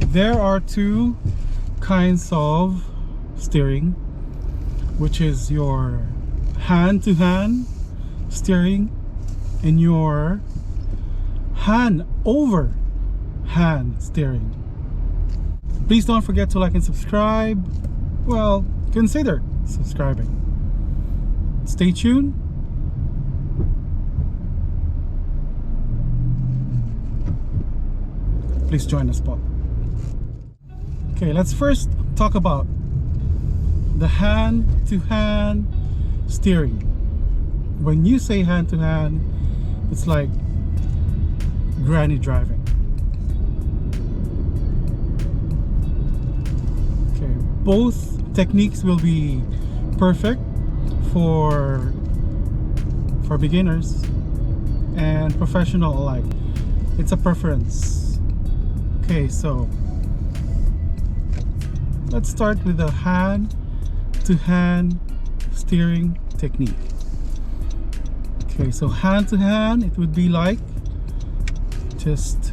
There are two kinds of steering, which is your hand-to-hand steering and your hand-over-hand steering. Please don't forget to like and subscribe. Well, consider subscribing. Stay tuned. Please join us, Paul. Okay, let's first talk about the hand-to-hand steering. When you say hand-to-hand, it's like granny driving. Okay, both techniques will be perfect for beginners and professional alike. It's a preference. Okay, so let's start with the hand-to-hand steering technique. Okay, so hand-to-hand, it would be like just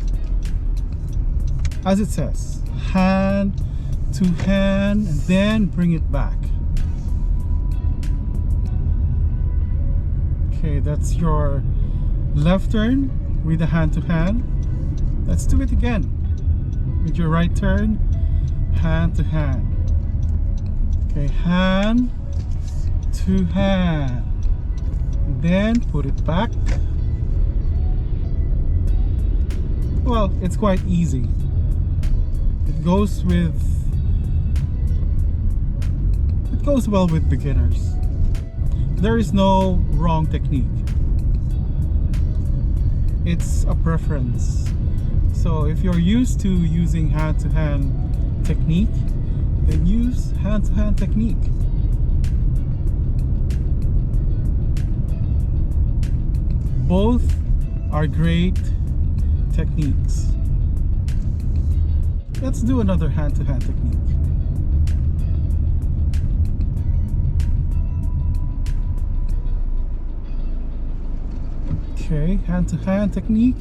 as it says, hand-to-hand, and then bring it back. Okay, that's your left turn with the hand-to-hand. Let's do it again with your right turn, hand-to-hand. Okay, hand-to-hand, then put it back. Well, it's quite easy. It goes well with beginners. There is no wrong technique. It's a preference. So if you're used to using hand-to-hand technique, then use hand-to-hand technique. Both are great techniques. Let's do another hand-to-hand technique. Okay, hand-to-hand technique.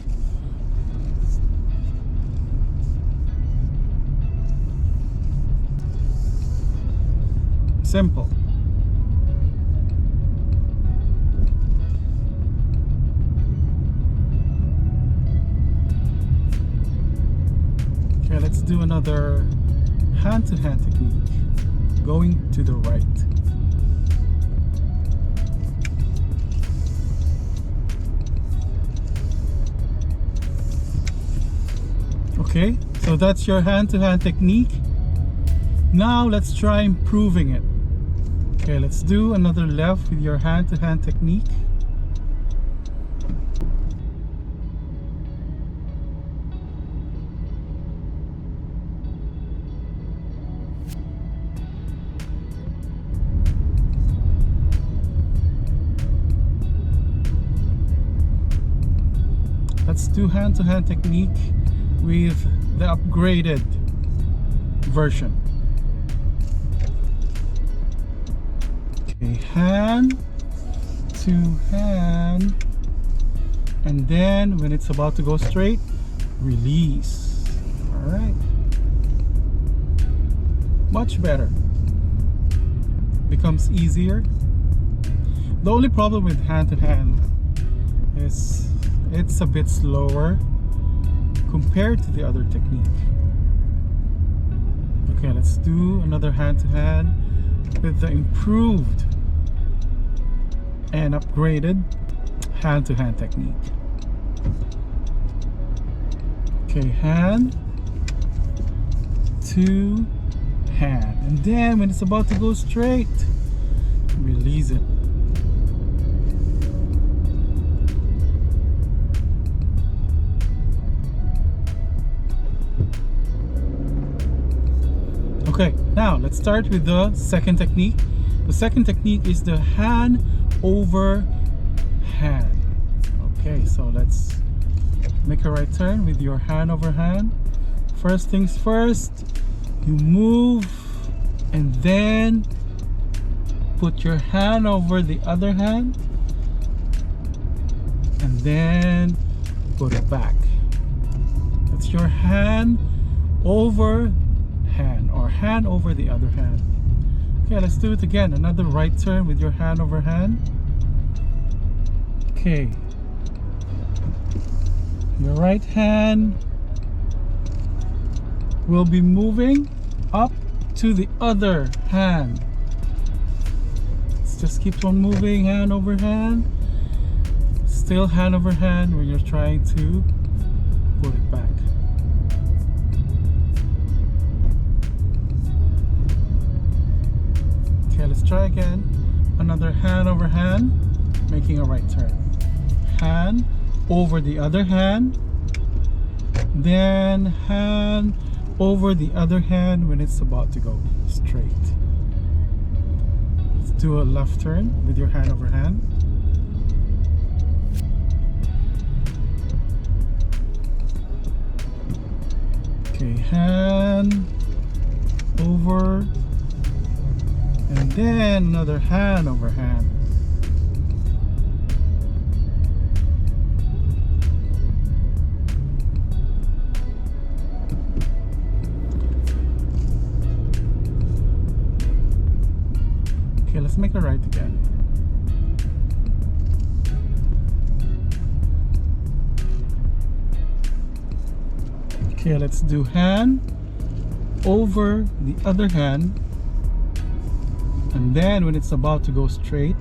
Simple. Okay, let's do another hand-to-hand technique. Going to the right. Okay, so that's your hand-to-hand technique. Now let's try improving it. Okay, let's do another left with your hand-to-hand technique. Let's do hand-to-hand technique with the upgraded version. Okay, hand to hand, and then when it's about to go straight, release. All right, much better. Becomes easier. The only problem with hand to hand is it's a bit slower compared to the other technique. Okay, let's do another hand-to-hand with the improved and upgraded hand-to-hand technique. Okay, hand to hand, and then when it's about to go straight, release it. Okay, now let's start with the second technique. The second technique is the hand over hand. Okay, so let's make a right turn with your hand over hand. First things first, you move and then put your hand over the other hand and then put it back. That's your hand over hand, or hand over the other hand. Okay, let's do it again. Another right turn with your hand over hand. Okay, your right hand will be moving up to the other hand. Let's just keep on moving, hand over hand. Still hand over hand when you're trying to put it back. Okay, let's try again. Another hand over hand, making a right turn. Hand over the other hand, then hand over the other hand when it's about to go straight. Let's do a left turn with your hand over hand. Okay, hand over, and then another hand over hand. Okay, let's make a right again. Okay, let's do hand over the other hand, and then when it's about to go straight,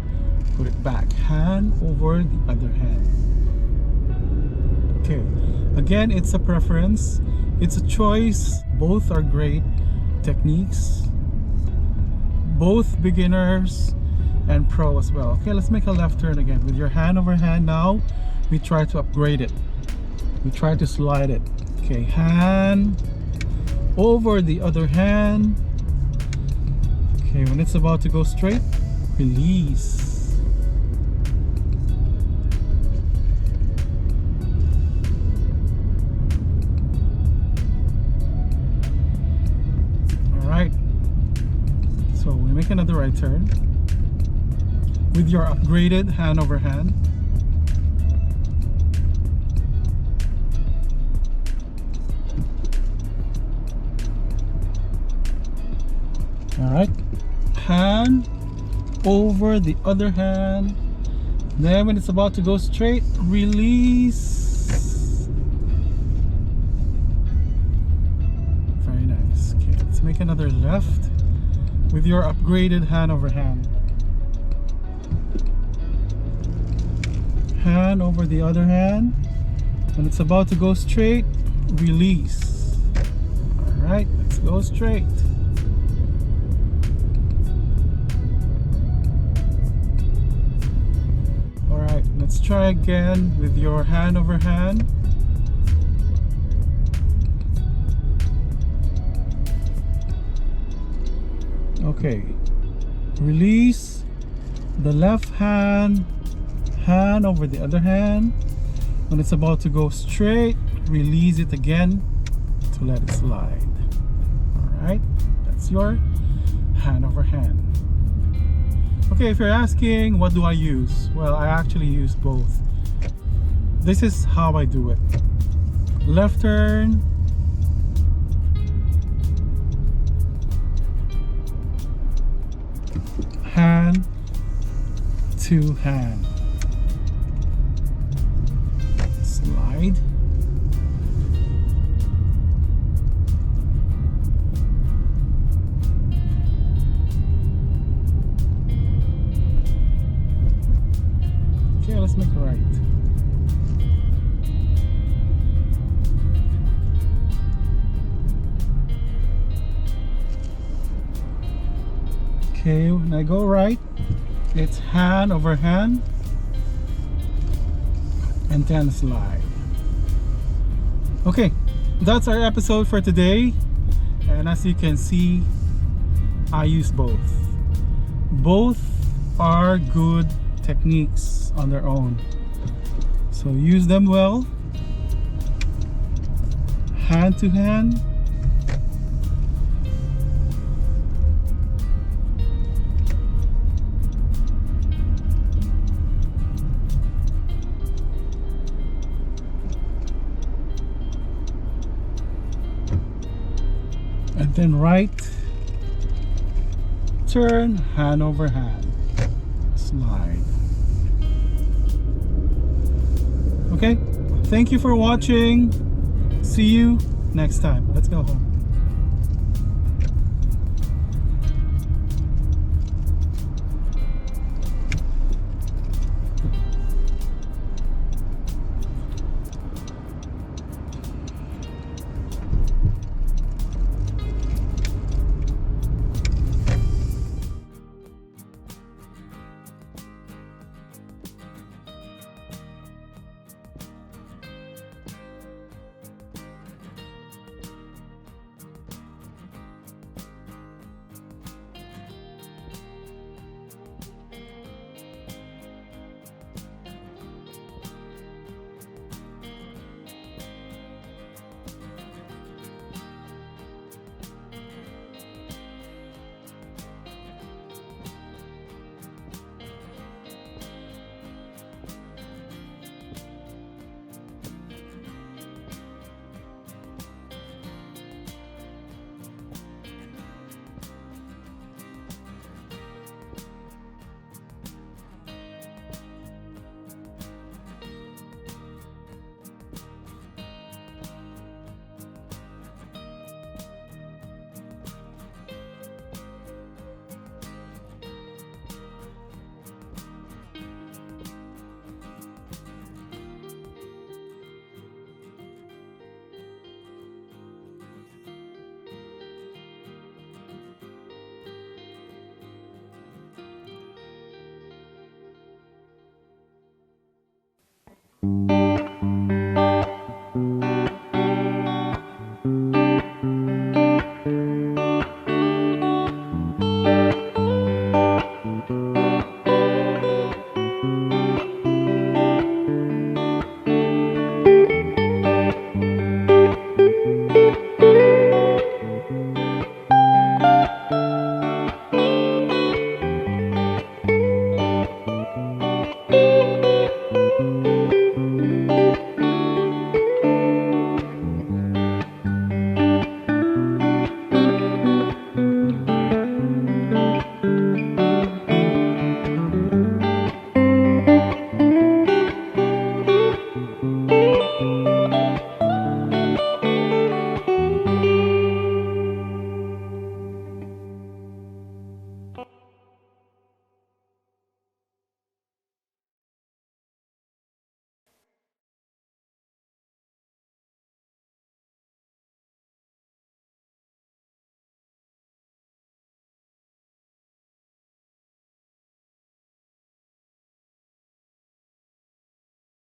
put it back. Hand over the other hand. Okay, again, it's a preference, it's a choice. Both are great techniques, both beginners and pro as well. Okay, let's make a left turn again with your hand over hand. Now we try to upgrade it, we try to slide it. Okay, hand over the other hand. Okay, when it's about to go straight, release. Alright, so we make another right turn with your upgraded hand over hand. Alright, hand over the other hand, then when it's about to go straight, release. Very nice. Okay, let's make another left with your upgraded hand over hand. Hand over the other hand, when it's about to go straight, release. Alright, let's go straight. Let's try again with your hand over hand. Okay, release the left hand, hand over the other hand. When it's about to go straight, release it again to let it slide. Alright, that's your hand over hand. Okay, if you're asking what do I use, well, I actually use both. This is how I do it. Left turn, hand to hand, slide, okay, let's make a right. Okay, when I go right, it's hand over hand and then slide. Okay, that's our episode for today, and as you can see, I use both. Both are good techniques on their own, so use them well. Hand to hand, And then right turn, hand over hand, slide. Okay, thank you for watching. See you next time. Let's go home.